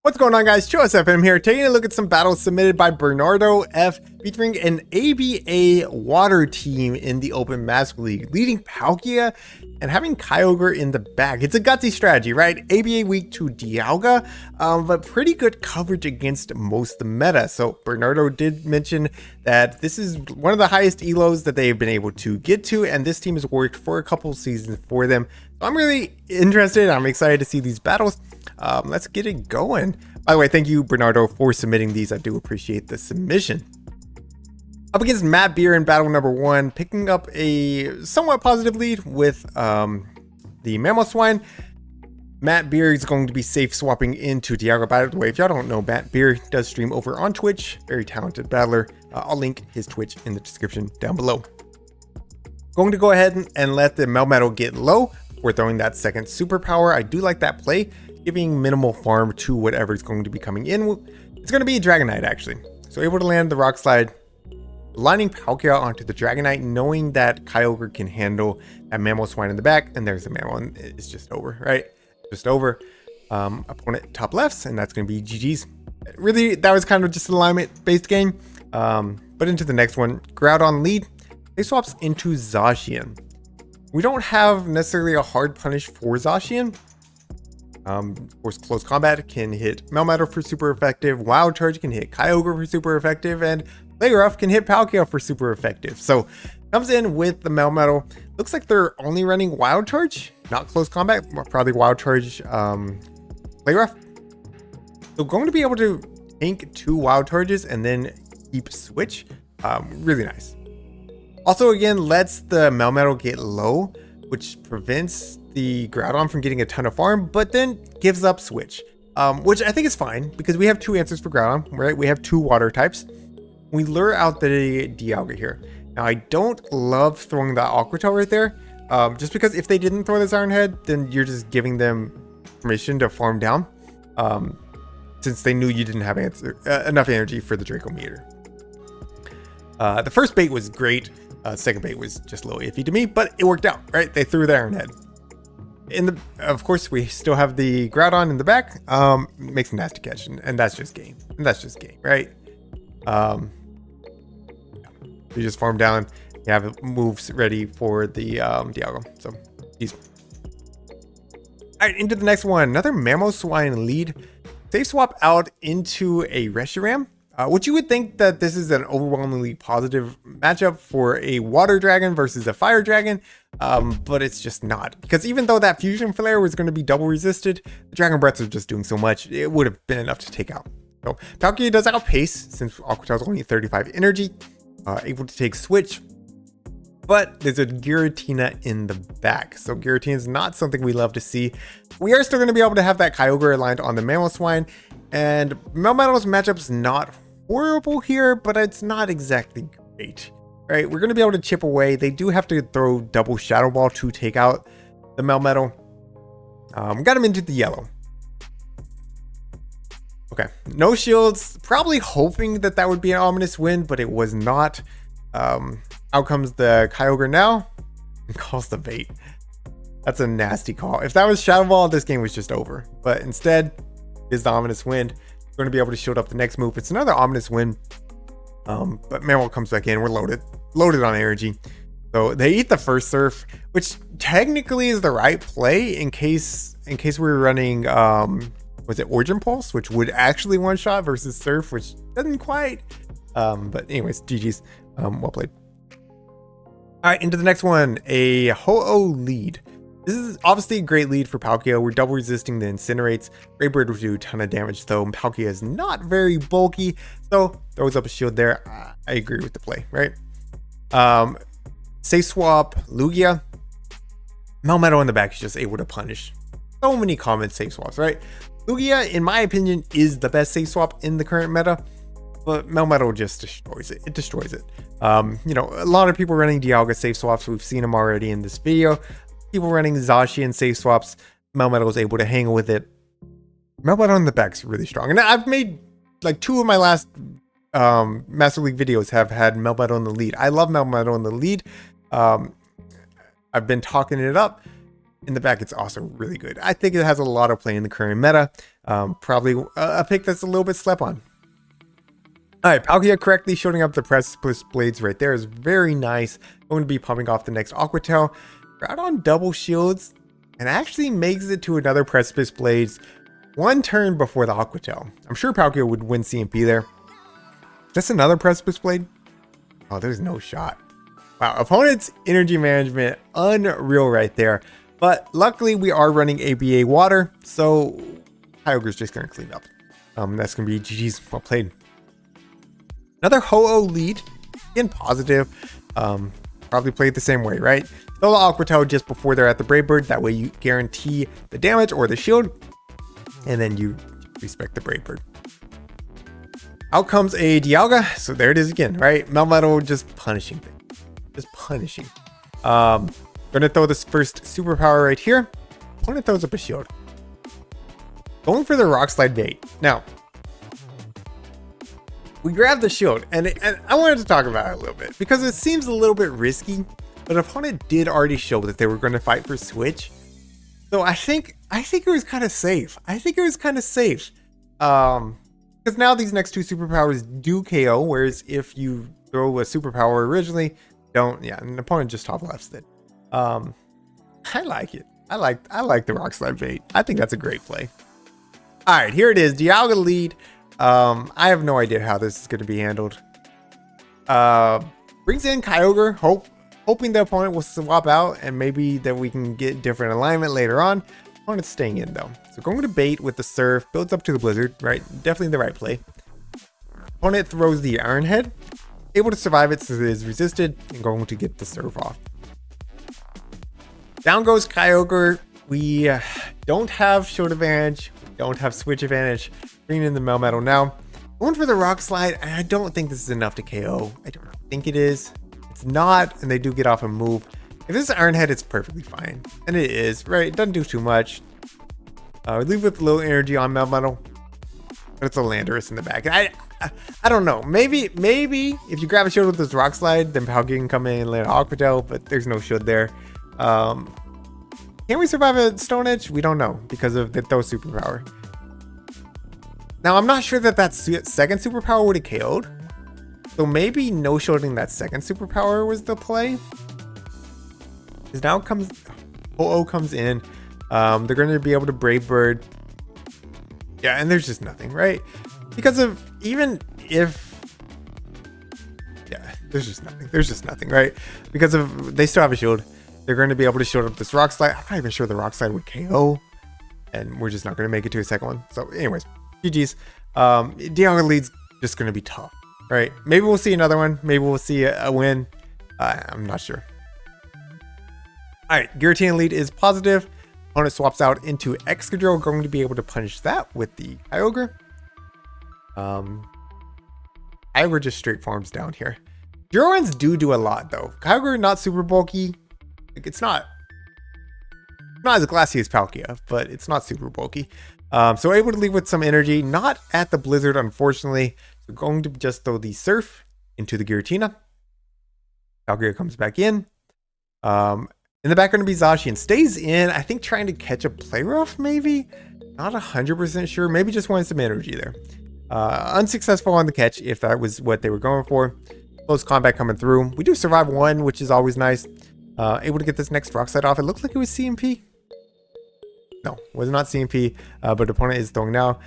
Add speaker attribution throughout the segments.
Speaker 1: What's going on, guys? FM here, taking a look at some battles submitted by Bernardo F, featuring an ABA water team in the Open Master League, leading Palkia and having Kyogre in the back. It's a gutsy strategy, right? ABA weak to Dialga, but pretty good coverage against most of the meta. So Bernardo did mention that this is one of the highest elos that they've been able to get to, and this team has worked for a couple seasons for them. So I'm really interested. I'm excited to see these battles. Let's get it going. By the way, thank you, Bernardo, for submitting these. I do appreciate the submission. Up against Matt Beer in battle number 1, picking up a somewhat positive lead with the Mamoswine. Matt Beer is going to be safe swapping into Dialga. By the way, if y'all don't know, Matt Beer does stream over on Twitch. Very talented battler. I'll link his Twitch in the description down below. Going to go ahead and let the Melmetal get low. We're throwing that second superpower. I do like that play, giving minimal farm to whatever is going to be coming in. It's going to be a Dragonite, actually. So able to land the Rock Slide, lining Palkia onto the Dragonite, knowing that Kyogre can handle that Mamoswine in the back. And there's the Mammal, and it's just over, right? Just over. Opponent top lefts, and that's going to be GG's. Really, that was kind of just an alignment-based game. But into the next one, Groudon lead. They swaps into Zacian. We don't have necessarily a hard punish for Zacian. Of course, close combat can hit Melmetal for super effective, Wild Charge can hit Kyogre for super effective, and Play Rough can hit Palkia for super effective. So comes in with the Melmetal. Looks like they're only running Wild Charge, not close combat, probably Wild Charge, Play Rough. So going to be able to tank 2 Wild Charges and then keep Switch. Really nice. Also, again, lets the Melmetal get low, which prevents the Groudon from getting a ton of farm, but then gives up Switch, which I think is fine because we have 2 answers for Groudon, right? We have 2 water types. We lure out the Dialga here. Now, I don't love throwing that Aqua Tail right there, just because if they didn't throw this Iron Head, then you're just giving them permission to farm down, since they knew you didn't have enough energy for the Draco Meter. The first bait was great. Second bait was just a little iffy to me, but it worked out, right? They threw the Iron Head. Of course, we still have the Groudon in the back. Makes a nasty catch, and that's just game. And that's just game, right? You just farm down. You have moves ready for the Dialga. So, easy. All right, into the next one. Another Mamoswine lead. Safe swap out into a Reshiram. Which you would think that this is an overwhelmingly positive matchup for a water dragon versus a fire dragon, but it's just not. Because even though that fusion flare was going to be double resisted, the dragon breaths are just doing so much, it would have been enough to take out. So Palkia does outpace since Aqua Tail is only 35 energy, able to take Switch, but there's a Giratina in the back. So Giratina is not something we love to see. We are still going to be able to have that Kyogre aligned on the Mamoswine, and Melmetal's matchup's not horrible here, but it's not exactly great, right? We're going to be able to chip away. They do have to throw double Shadow Ball to take out the Melmetal. Got him into the yellow. Okay, no shields. Probably hoping that would be an ominous win, but it was not. Out comes the Kyogre now and calls the bait. That's a nasty call. If that was Shadow Ball, this game was just over. But instead, is the ominous wind. Going to be able to shield up the next move. It's another ominous win, but Mammal comes back in. We're loaded on energy, so they eat the first surf, which technically is the right play in case we're running was it Origin Pulse, which would actually one shot versus surf, which doesn't quite, but anyways, GG's. Well played. All right, into the next one, a Ho-Oh lead. This is obviously a great lead for Palkia. We're double resisting the Incinerates. Great Bird will do a ton of damage, though. Palkia is not very bulky, so throws up a shield there. I agree with the play, right? Safe swap, Lugia. Melmetal in the back is just able to punish so many common safe swaps, right? Lugia, in my opinion, is the best safe swap in the current meta, but Melmetal just destroys it. It destroys it. You know, a lot of people running Dialga safe swaps. We've seen them already in this video. People running Zacian safe swaps, Melmetal is able to hang with it. Melmetal in the back is really strong. And I've made like 2 of my last Master League videos have had Melmetal in the lead. I love Melmetal in the lead. I've been talking it up. in the back, it's also really good. I think it has a lot of play in the current meta. Probably a pick that's a little bit slept on. All right, Palkia correctly showing up the Precipice Blades right there is very nice. Going to be pumping off the next Aqua Tail. We're out on double shields and actually makes it to another Precipice Blades one turn before the Aqua Tail. I'm sure Palkia would win CMP there. Just another Precipice Blade? Oh, there's no shot. Wow, opponent's energy management, unreal right there. But luckily we are running ABA water, so Kyogre's just gonna clean up. That's gonna be GG's, well played. Another Ho-Oh lead, again positive. Probably played the same way, right? Throw the Aqua Tail just before they're at the Brave Bird, that way you guarantee the damage or the shield, and then you respect the Brave Bird. Out comes a Dialga, so there it is again, right? Melmetal just punishing things. Just punishing. Gonna throw this first superpower right here. Opponent throws up a shield. Going for the Rock Slide bait. Now, we grabbed the shield, and I wanted to talk about it a little bit because it seems a little bit risky, but opponent did already show that they were going to fight for switch. So I think it was kind of safe. Because now these next two superpowers do KO, whereas if you throw a superpower originally, an opponent just top lefts it. I like it. I like the Rock Slide bait. I think that's a great play. All right, here it is. Dialga lead. I have no idea how this is going to be handled. Brings in Kyogre, hoping the opponent will swap out and maybe that we can get different alignment later on. Opponent's staying in though. So going to bait with the Surf, builds up to the Blizzard, right? Definitely the right play. Opponent throws the Iron Head, able to survive it since it is resisted, and going to get the Surf off. Down goes Kyogre. We don't have shield advantage, we don't have switch advantage. Bringing in the Melmetal now. Going for the Rock Slide, and I don't think this is enough to KO. I don't think it is. It's not, and they do get off a move. If this is Iron Head, it's perfectly fine. And it is, right? It doesn't do too much. We leave with low energy on Melmetal. But it's a Landorus in the back. And I don't know. Maybe if you grab a shield with this Rock Slide, then Palkia can come in and land Aqua Tail, but there's no shield there. Can we survive a Stone Edge? We don't know because of the Throw superpower. Now, I'm not sure that second superpower would have KO'd. So maybe no shielding that second superpower was the play. Because now comes Ho-Oh comes in. They're going to be able to Brave Bird. Yeah, and there's just nothing, right? Because of even if... Yeah, there's just nothing, right? Because of they still have a shield. They're going to be able to shield up this Rock Slide. I'm not even sure the Rock Slide would KO. And we're just not going to make it to a second one. So anyways, GG's. Dialga lead's just going to be tough, right? Maybe we'll see another one. Maybe we'll see a win. I'm not sure. All right, Giratina lead is positive. Opponent swaps out into Excadrill. Going to be able to punish that with the Kyogre. Kyogre just straight farms down here. Durans do a lot though. Kyogre not super bulky. Like it's not as glassy as Palkia, but it's not super bulky. So able to leave with some energy, not at the Blizzard, unfortunately. So going to just throw the Surf into the Giratina. Palkia comes back in. In the back going to be Zacian. Stays in, I think trying to catch a Play Rough maybe? Not 100% sure. Maybe just wanted some energy there. Unsuccessful on the catch if that was what they were going for. Close combat coming through. We do survive one, which is always nice. Able to get this next Rock Slide off. It looked like it was CMP. No, was not CMP, but opponent is throwing now.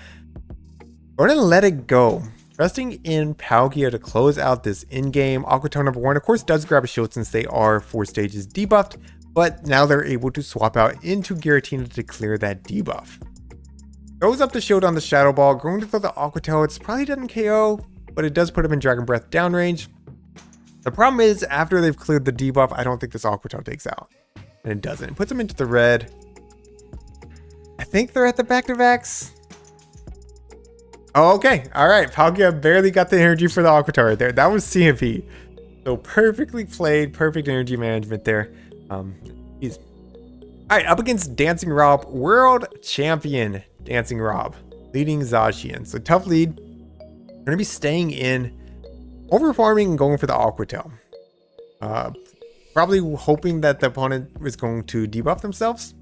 Speaker 1: We're going to let it go. Trusting in Palkia to close out this in-game. Aqua Tail number 1, of course, does grab a shield since they are 4 stages debuffed, but now they're able to swap out into Giratina to clear that debuff. Throws up the shield on the Shadow Ball. Going to throw the Aqua Tail. It probably doesn't KO, but it does put him in Dragon Breath downrange. The problem is, after they've cleared the debuff, I don't think this Aqua Tail takes out. And it doesn't. It puts him into the red. I think they're at the back-to-backs. Oh, okay. All right. Palkia barely got the energy for the Aqua Tail right there. That was CMP. So perfectly played. Perfect energy management there. All right. Up against Dancing Rob. World Champion Dancing Rob. Leading Zacian. So tough lead. Going to be staying in. Overfarming and going for the Aqua Tail. Probably hoping that the opponent was going to debuff themselves.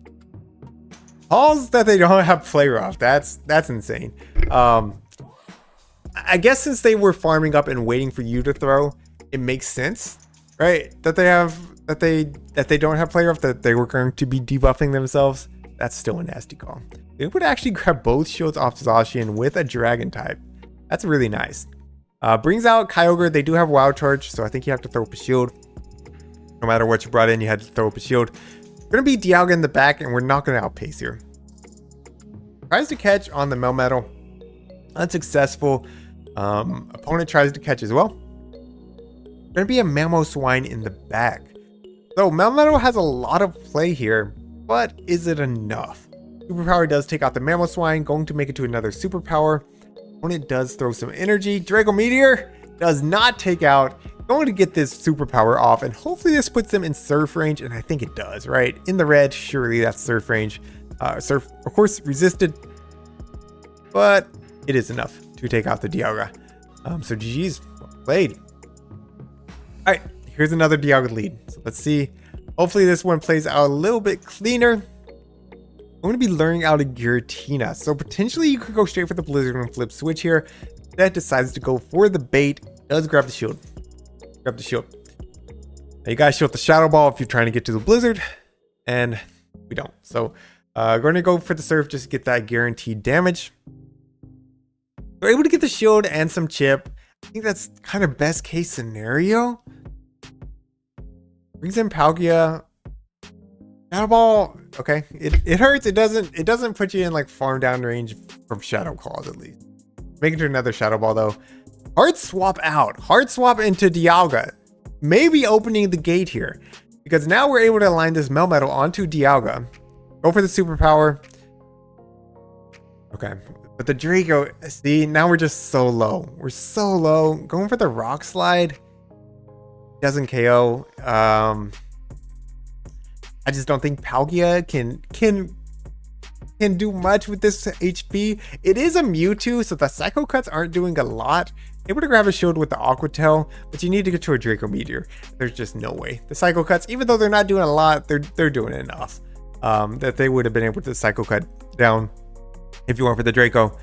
Speaker 1: Calls that they don't have play rough. That's insane. I guess since they were farming up and waiting for you to throw, it makes sense, right? That they don't have play rough, that they were going to be debuffing themselves. That's still a nasty call. They would actually grab both shields off Zacian with a dragon type. That's really nice. Brings out Kyogre. They do have wild charge, so I think you have to throw up a shield. No matter what you brought in, you had to throw up a shield. We're going to be Dialga in the back, and we're not going to outpace here. Tries to catch on the Melmetal. Unsuccessful. Opponent tries to catch as well. Going to be a Mamoswine in the back. So Melmetal has a lot of play here, but is it enough? Superpower does take out the Mamoswine, going to make it to another superpower. Opponent does throw some energy. Draco Meteor does not take out. Going to get this superpower off, and hopefully this puts them in surf range, and I think it does, right? In the red, surely that's surf range. Surf, of course, resisted, but it is enough to take out the Dialga. So GG's, well played. All right, here's another Dialga lead. So let's see. Hopefully this one plays out a little bit cleaner. I'm going to be learning out a Giratina. So potentially you could go straight for the Blizzard and flip switch here. That decides to go for the bait. Does grab the shield. Grab the shield. Now you guys shield the Shadow Ball if you're trying to get to the Blizzard. And we don't. So going to go for the Surf just to get that guaranteed damage. We're able to get the shield and some chip. I think that's kind of best case scenario. Brings in Palkia. Shadow Ball, okay. It hurts. It doesn't put you in like farm down range from Shadow Claws at least. Make it to another Shadow Ball though. Hard swap out. Hard swap into Dialga. Maybe opening the gate here. Because now we're able to align this Melmetal onto Dialga. Go for the superpower. Okay. But the Draco, see, now we're just so low. We're so low. Going for the Rock Slide. Doesn't KO. I just don't think Palkia can do much with this HP. It is a Mewtwo, so the Psycho Cuts aren't doing a lot. Able to grab a shield with the Aqua Tail, but you need to get to a Draco Meteor. There's just no way. The Psycho Cuts, even though they're not doing a lot, they're doing enough. That they would have been able to Psycho Cut down if you went for the Draco.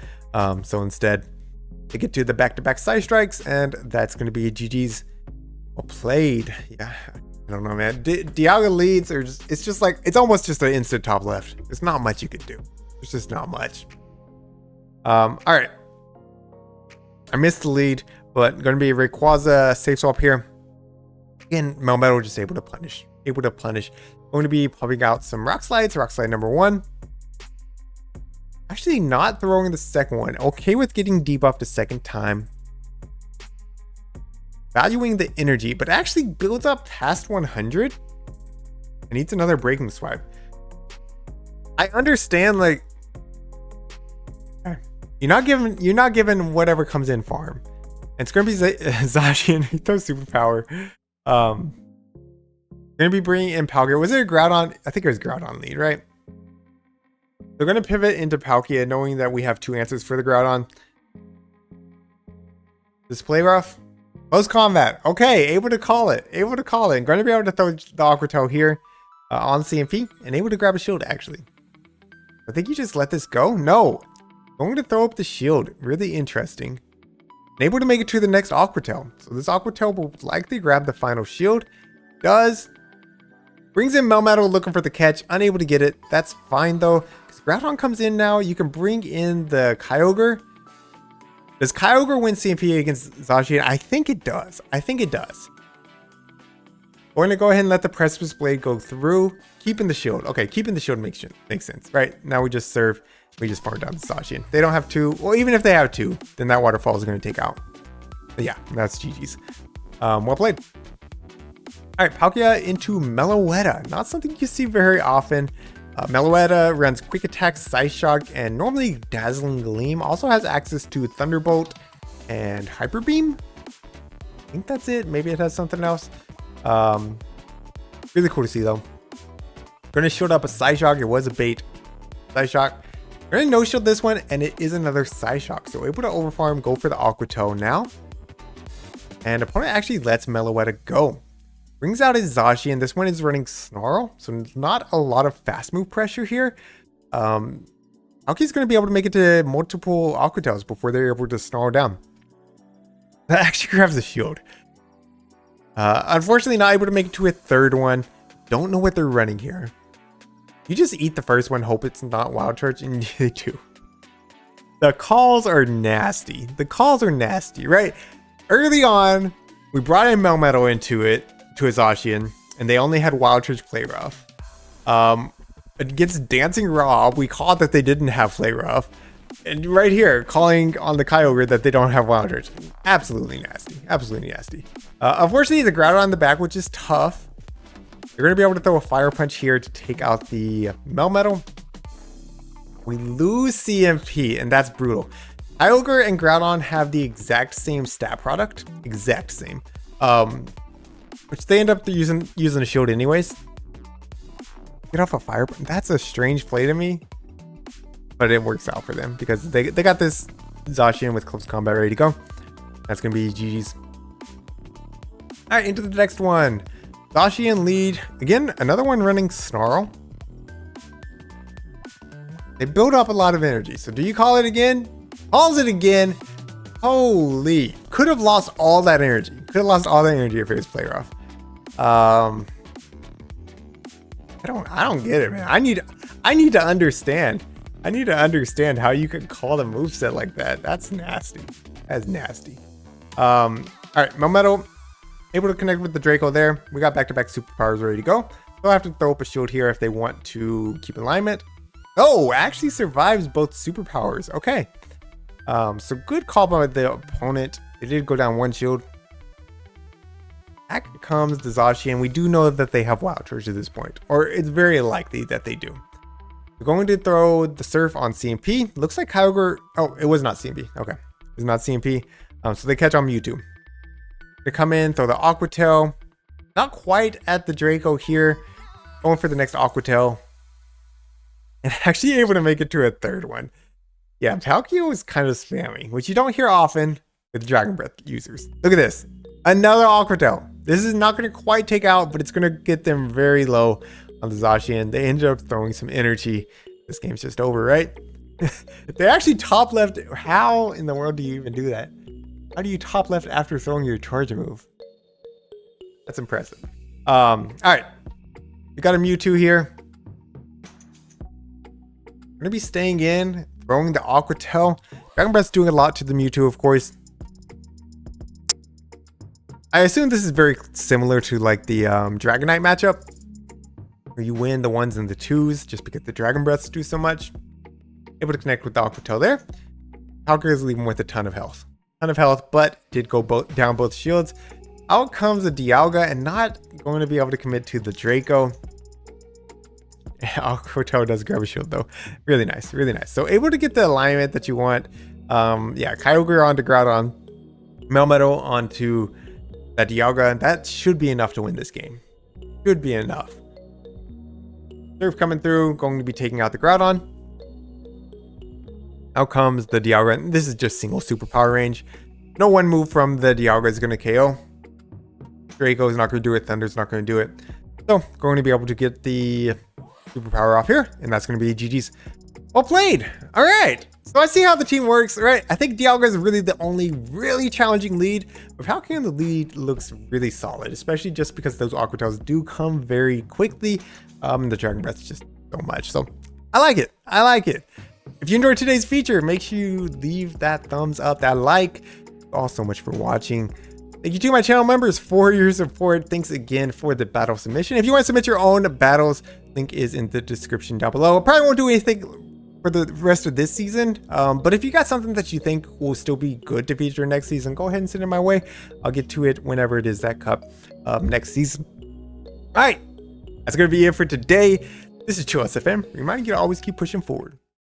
Speaker 1: So instead, they get to the back-to-back Side Strikes, and that's going to be GG's. Well played. Yeah. I don't know, man. Dialga leads are just, it's just like, it's almost just an instant top left. There's not much you could do. There's just not much. All right. I missed the lead, but going to be a Rayquaza safe swap here. Again, Melmetal just able to punish. Able to punish. Going to be popping out some Rock Slides. Rock Slide number 1. Actually not throwing the second one. Okay with getting debuffed a second time. Valuing the energy, but actually builds up past 100. It needs another breaking swipe. I understand, like, you're not given whatever comes in farm. And it's gonna be Zacian. He throws superpower. Gonna be bringing in Palkia. Was it a Groudon? I think it was Groudon lead, right? They're gonna pivot into Palkia, knowing that we have 2 answers for the Groudon. Display rough. Close combat. Okay, able to call it. Able to call it. Going to be able to throw the Aqua Tail here on CMP and able to grab a shield actually. I think you just let this go. No. Going to throw up the shield. Really interesting. And able to make it to the next Aqua Tail. So this Aqua Tail will likely grab the final shield. Does. Brings in Melmetal looking for the catch. Unable to get it. That's fine though. Because Groudon comes in now. You can bring in the Kyogre. Does Kyogre win CMP against Zacian? I think it does. I think it does. We're going to go ahead and let the Precipice Blade go through. Keeping the shield. Okay, keeping the shield makes sense, right? Now we just serve. We just farm down the Zacian. They don't have 2. Well, even if they have 2, then that Waterfall is going to take out. But yeah, that's GG's. Well played. All right, Palkia into Meloetta. Not something you see very often. Meloetta runs Quick Attack, Side Shock, and normally Dazzling Gleam. Also has access to Thunderbolt and Hyper Beam. I think that's it. Maybe it has something else. Really cool to see though. Gonna shield up a Side Shock. It was a bait. Side Shock. We're gonna no shield this one, and it is another Side Shock. So we're able to overfarm, go for the Aqua Tail now. And opponent actually lets Meloetta go. Brings out his Zacian. This one is running Snarl, so not a lot of fast move pressure here. Palkia's going to be able to make it to multiple Aqua Tails before they're able to snarl down. That actually grabs the shield. Unfortunately, not able to make it to a third one. Don't know what they're running here. You just eat the first one, hope it's not Wild Charge, and they do. The calls are nasty. The calls are nasty, right? Early on, we brought in Melmetal into it, to his Zacian, and they only had Wild Charge Play Rough. Against Dancing Rob, we called that they didn't have Play Rough. And right here, calling on the Kyogre that they don't have Wild Charge. Absolutely nasty. Absolutely nasty. Unfortunately, the Groudon on the back, which is tough. You're going to be able to throw a Fire Punch here to take out the Melmetal. We lose CMP, and that's brutal. Kyogre and Groudon have the exact same stat product. Exact same. Which they end up using a shield anyways. Get off a Fire Punch. That's a strange play to me. But it works out for them because they got this Zacian with close combat ready to go. That's going to be GG's. All right, into the next one. Zacian lead. Again, another one running Snarl. They build up a lot of energy. So do you call it again? Calls it again. Holy. Could have lost all that energy. Could have lost all that energy if it was Play Rough. I don't get it, man. I need to understand. I need to understand how you could call the moveset like that. That's nasty. That's nasty. All right, Melmetal able to connect with the Draco there. We got back-to-back superpowers ready to go. They'll have to throw up a shield here if they want to keep alignment. Oh, actually survives both superpowers. Okay. So good call by the opponent. They did go down one shield. Back comes the Zacian. We do know that they have Wild Charge at this point, or it's very likely that they do. We're going to throw the Surf on CMP. Looks like Kyogre. Oh, it was not CMP. Okay, it's not CMP. So they catch on Mewtwo. They come in, throw the Aqua Tail. Not quite at the Draco here. Going for the next Aqua Tail. And actually able to make it to a third one. Yeah, Palkia was kind of spammy, which you don't hear often with Dragon Breath users. Look at this. Another Aqua Tail. This is not going to quite take out, but it's going to get them very low on the Zacian. They ended up throwing some energy. This game's just over, right? They actually top left. How in the world do you even do that? How do you top left after throwing your charge move? That's impressive. All right. We got a Mewtwo here. We're going to be staying in, throwing the Aqua Tail. Dragon Breath's doing a lot to the Mewtwo, of course. I assume this is very similar to like the Dragonite matchup, where you win the ones and the twos just because the Dragon Breaths do so much. Able to connect with the Aqua Tail there. Palkia is leaving with a ton of health. But did go down both shields. Out comes a Dialga and not going to be able to commit to the Draco. Aqua Tail does grab a shield though. Really nice, really nice. So able to get the alignment that you want. Yeah, Kyogre onto Groudon, Melmetal onto that Dialga. That should be enough to win this game. Should be enough. Surf coming through, going to be taking out the Groudon. Out comes the Dialga. This is just single superpower range. No one move from the Dialga is going to KO. Draco is not going to do it. Thunder's not going to do it. So going to be able to get the superpower off here, and that's going to be GG's. Well played. All right. So I see how the team works, right? I think Dialga is really the only really challenging lead, but Palkia in the lead looks really solid, especially just because those Aqua Tails do come very quickly. And the Dragon Breath is just so much. So I like it. I like it. If you enjoyed today's feature, make sure you leave that thumbs up, that like. Thank you all so much for watching. Thank you to my channel members for your support. Thanks again for the battle submission. If you want to submit your own battles, link is in the description down below. I probably won't do anything for the rest of this season, but if you got something that you think will still be good to feature next season, go ahead and send it my way. I'll get to it whenever it is that cup next season. All right, that's gonna be it for today. This is Chill SFM, reminding you to always keep pushing forward.